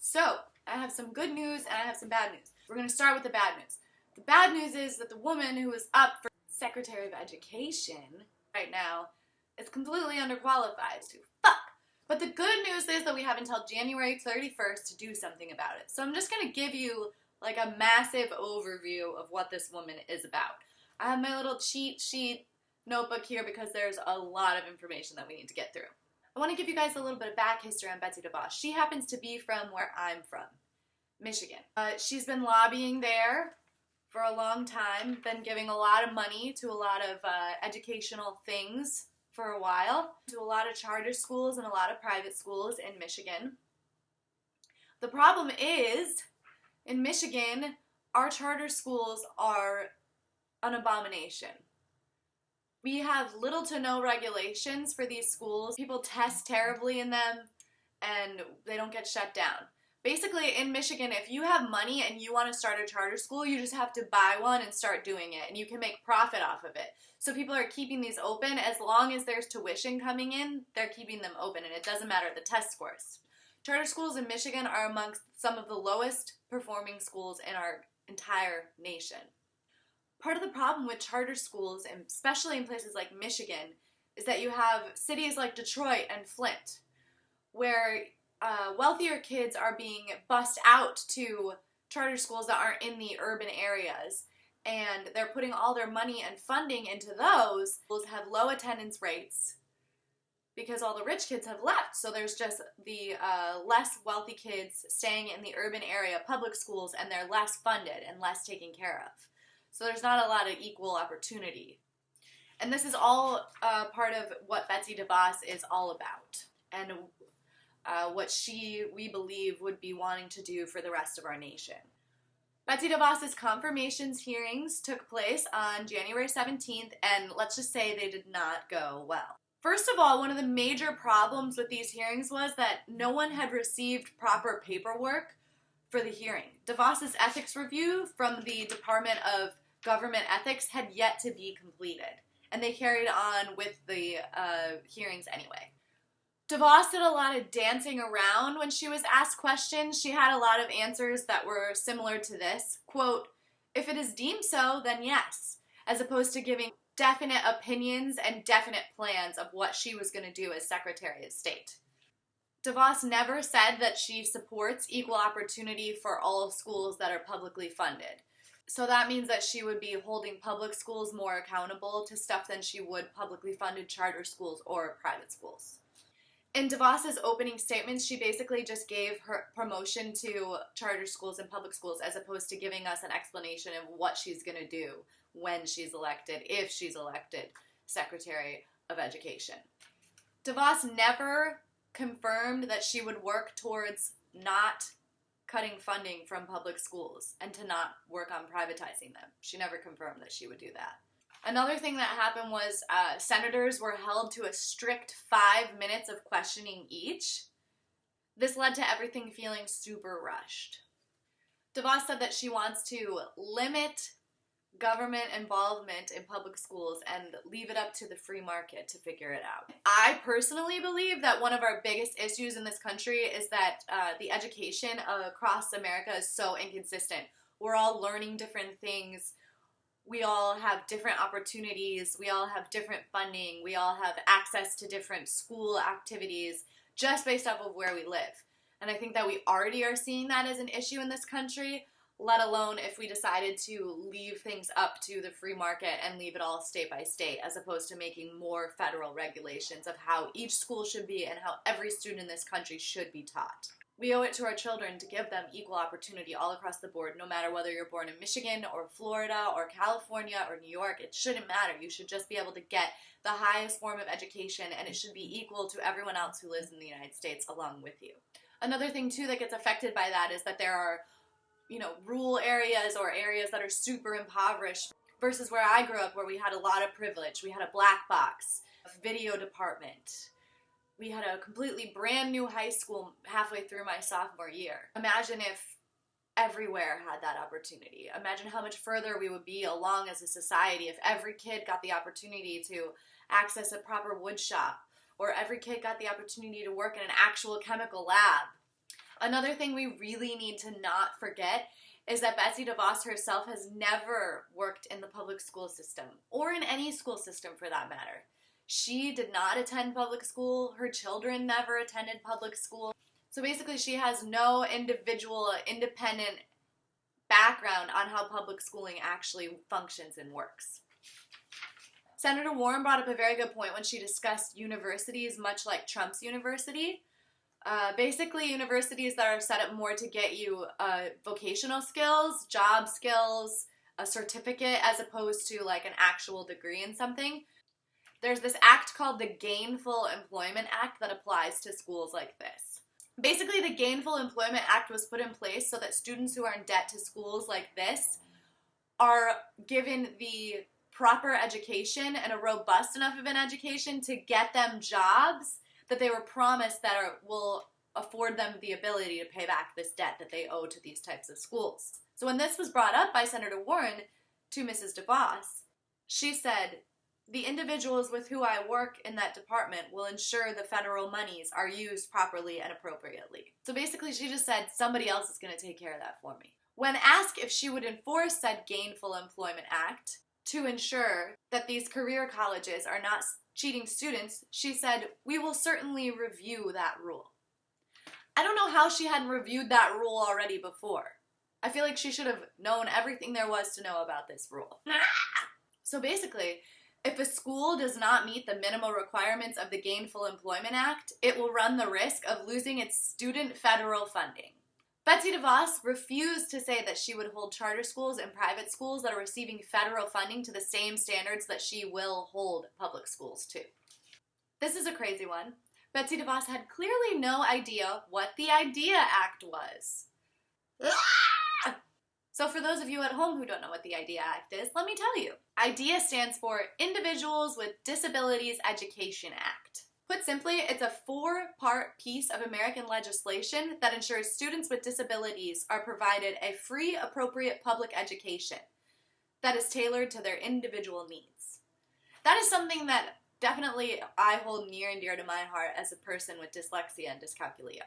So, I have some good news and I have some bad news. We're going to start with the bad news. The bad news is that the woman who is up for Secretary of Education right now is completely underqualified to fuck. But the good news is that we have until January 31st to do something about it. So I'm just going to give you like a massive overview of what this woman is about. I have my little cheat sheet notebook here because there's a lot of information that we need to get through. I want to give you guys a little bit of back history on Betsy DeVos. She happens to be from where I'm from, Michigan. She's been lobbying there for a long time, been giving a lot of money to a lot of educational things for a while, to a lot of charter schools and a lot of private schools in Michigan. The problem is, in Michigan, our charter schools are an abomination. We have little to no regulations for these schools. People test terribly in them, and they don't get shut down. Basically, in Michigan, if you have money and you want to start a charter school, you just have to buy one and start doing it, and you can make profit off of it. So people are keeping these open. As long as there's tuition coming in, they're keeping them open, and it doesn't matter the test scores. Charter schools in Michigan are amongst some of the lowest performing schools in our entire nation. Part of the problem with charter schools, and especially in places like Michigan, is that you have cities like Detroit and Flint, where wealthier kids are being bussed out to charter schools that aren't in the urban areas, and they're putting all their money and funding into those. Schools have low attendance rates because all the rich kids have left, so there's just the less wealthy kids staying in the urban area public schools, and they're less funded and less taken care of. So there's not a lot of equal opportunity. And this is all part of what Betsy DeVos is all about, and what we believe would be wanting to do for the rest of our nation. Betsy DeVos' confirmations hearings took place on January 17th, and let's just say they did not go well. First of all, one of the major problems with these hearings was that no one had received proper paperwork for the hearing. DeVos' ethics review from the Department of Government Ethics had yet to be completed, and they carried on with the hearings anyway. DeVos did a lot of dancing around when she was asked questions. She had a lot of answers that were similar to this. Quote, "If it is deemed so, then yes," as opposed to giving definite opinions and definite plans of what she was going to do as Secretary of State. DeVos never said that she supports equal opportunity for all schools that are publicly funded. So that means that she would be holding public schools more accountable to stuff than she would publicly funded charter schools or private schools. In DeVos' opening statements, she basically just gave her promotion to charter schools and public schools as opposed to giving us an explanation of what she's going to do when she's elected, if she's elected Secretary of Education. DeVos never confirmed that she would work towards not cutting funding from public schools and to not work on privatizing them. She never confirmed that she would do that. Another thing that happened was senators were held to a strict 5 minutes of questioning each. This led to everything feeling super rushed. DeVos said that she wants to limit government involvement in public schools and leave it up to the free market to figure it out. I personally believe that one of our biggest issues in this country is that the education across America is so inconsistent. We're all learning different things. We all have different opportunities. We all have different funding. We all have access to different school activities just based off of where we live. And I think that we already are seeing that as an issue in this country, let alone if we decided to leave things up to the free market and leave it all state by state, as opposed to making more federal regulations of how each school should be and how every student in this country should be taught. We owe it to our children to give them equal opportunity all across the board, no matter whether you're born in Michigan or Florida or California or New York. It shouldn't matter. You should just be able to get the highest form of education, and it should be equal to everyone else who lives in the United States along with you. Another thing, too, that gets affected by that is that there are, rural areas or areas that are super impoverished versus where I grew up, where we had a lot of privilege. We had a black box, a video department. We had a completely brand new high school halfway through my sophomore year. Imagine if everywhere had that opportunity. Imagine how much further we would be along as a society if every kid got the opportunity to access a proper wood shop, or every kid got the opportunity to work in an actual chemical lab. Another thing we really need to not forget is that Betsy DeVos herself has never worked in the public school system, or in any school system for that matter. She did not attend public school. Her children never attended public school. So basically she has no individual, independent background on how public schooling actually functions and works. Senator Warren brought up a very good point when she discussed universities much like Trump's university. Basically, universities that are set up more to get you vocational skills, job skills, a certificate, as opposed to like an actual degree in something. There's this act called the Gainful Employment Act that applies to schools like this. Basically, the Gainful Employment Act was put in place so that students who are in debt to schools like this are given the proper education and a robust enough of an education to get them jobs that they were promised that will afford them the ability to pay back this debt that they owe to these types of schools. So when this was brought up by Senator Warren to Mrs. DeVos, she said, "The individuals with who I work in that department will ensure the federal monies are used properly and appropriately." So basically she just said, somebody else is going to take care of that for me. When asked if she would enforce said Gainful Employment Act to ensure that these career colleges are not cheating students, she said, "We will certainly review that rule." I don't know how she hadn't reviewed that rule already before. I feel like she should have known everything there was to know about this rule. So basically, if a school does not meet the minimal requirements of the Gainful Employment Act, it will run the risk of losing its student federal funding. Betsy DeVos refused to say that she would hold charter schools and private schools that are receiving federal funding to the same standards that she will hold public schools to. This is a crazy one. Betsy DeVos had clearly no idea what the IDEA Act was. So for those of you at home who don't know what the IDEA Act is, let me tell you. IDEA stands for Individuals with Disabilities Education Act. Put simply, it's a 4-part piece of American legislation that ensures students with disabilities are provided a free, appropriate public education that is tailored to their individual needs. That is something that definitely I hold near and dear to my heart as a person with dyslexia and dyscalculia.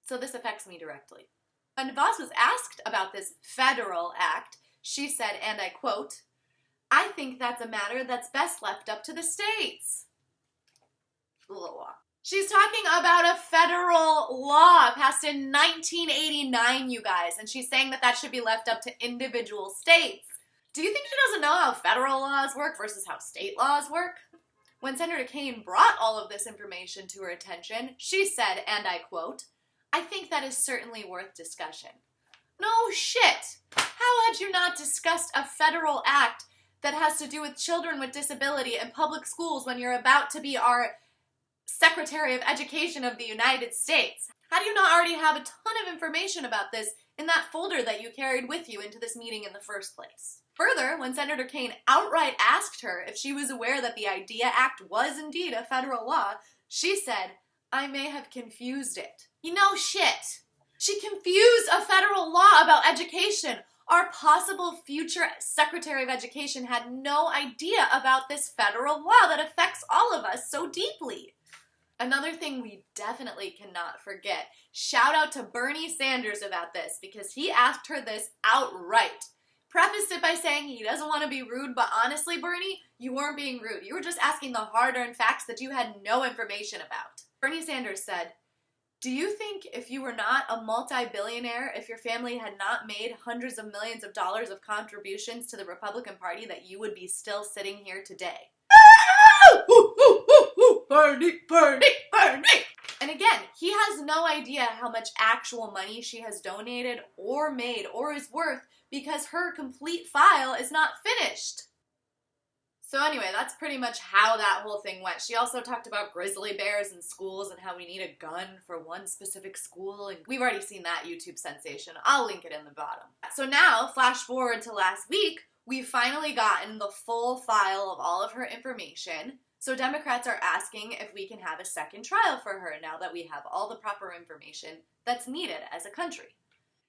So this affects me directly. When DeVos was asked about this federal act, she said, and I quote, "I think that's a matter that's best left up to the states." She's talking about a federal law passed in 1989, you guys, and she's saying that that should be left up to individual states. Do you think she doesn't know how federal laws work versus how state laws work? When Senator Kaine brought all of this information to her attention, she said, and I quote, "I think that is certainly worth discussion." No shit! How had you not discussed a federal act that has to do with children with disability in public schools when you're about to be our Secretary of Education of the United States? How do you not already have a ton of information about this in that folder that you carried with you into this meeting in the first place? Further, when Senator Kaine outright asked her if she was aware that the IDEA Act was indeed a federal law, she said, "I may have confused it." You know shit. She confused a federal law about education. Our possible future Secretary of Education had no idea about this federal law that affects all of us so deeply. Another thing we definitely cannot forget, shout out to Bernie Sanders about this because he asked her this outright. Prefaced it by saying he doesn't want to be rude, but honestly, Bernie, you weren't being rude. You were just asking the hard-earned facts that you had no information about. Bernie Sanders said, "Do you think if you were not a multi-billionaire, if your family had not made hundreds of millions of dollars of contributions to the Republican Party, that you would be still sitting here today?" Bernie, Bernie, Bernie! And again, he has no idea how much actual money she has donated or made or is worth because her complete file is not finished. So anyway, that's pretty much how that whole thing went. She also talked about grizzly bears in schools and how we need a gun for one specific school. And we've already seen that YouTube sensation. I'll link it in the bottom. So now, flash forward to last week, we've finally gotten the full file of all of her information. So Democrats are asking if we can have a second trial for her now that we have all the proper information that's needed as a country.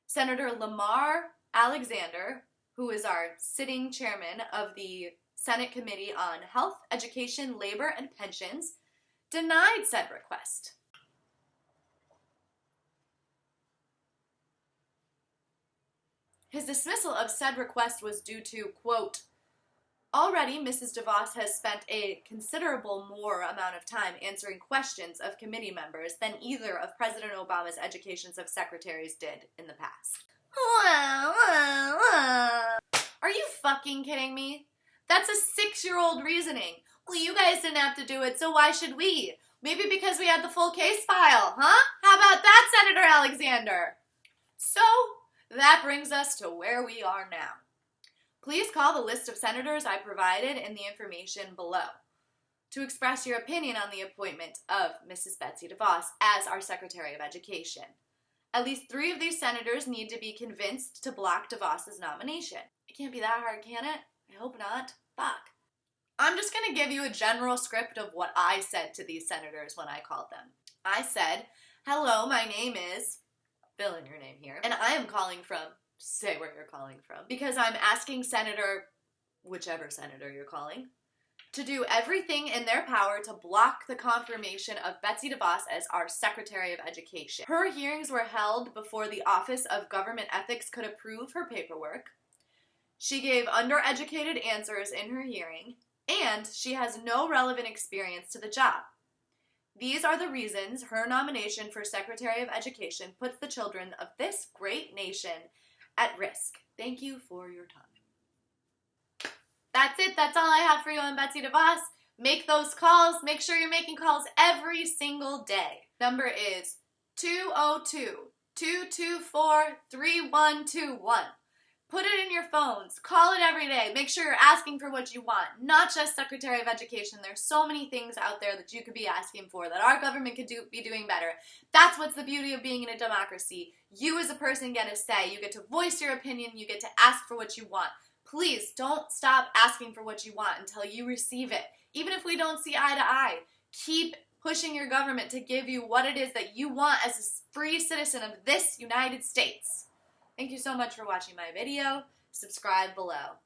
Senator Lamar Alexander, who is our sitting chairman of the Senate Committee on Health, Education, Labor, and Pensions, denied said request. His dismissal of said request was due to, quote, already, Mrs. DeVos has spent a considerable more amount of time answering questions of committee members than either of President Obama's education secretaries did in the past. Are you fucking kidding me? That's a 6-year-old reasoning. Well, you guys didn't have to do it, so why should we? Maybe because we had the full case file, huh? How about that, Senator Alexander? So, that brings us to where we are now. Please call the list of senators I provided in the information below to express your opinion on the appointment of Mrs. Betsy DeVos as our Secretary of Education. At least 3 of these senators need to be convinced to block DeVos's nomination. It can't be that hard, can it? I hope not. Fuck. I'm just going to give you a general script of what I said to these senators when I called them. I said, hello, my name is, fill in your name here, and I am calling from, say where you're calling from, because I'm asking Senator, whichever senator you're calling, to do everything in their power to block the confirmation of Betsy DeVos as our Secretary of Education. Her hearings were held before the Office of Government Ethics could approve her paperwork. She gave undereducated answers in her hearing, and she has no relevant experience to the job. These are the reasons her nomination for Secretary of Education puts the children of this great nation at risk. Thank you for your time. That's it. That's all I have for you on Betsy DeVos. Make those calls. Make sure you're making calls every single day. Number is 202-224-3121. Put it in your phones. Call it every day. Make sure you're asking for what you want, not just Secretary of Education. There's so many things out there that you could be asking for that our government could be doing better. That's what's the beauty of being in a democracy. You as a person get a say. You get to voice your opinion. You get to ask for what you want. Please don't stop asking for what you want until you receive it. Even if we don't see eye to eye, keep pushing your government to give you what it is that you want as a free citizen of this United States. Thank you so much for watching my video. Subscribe below.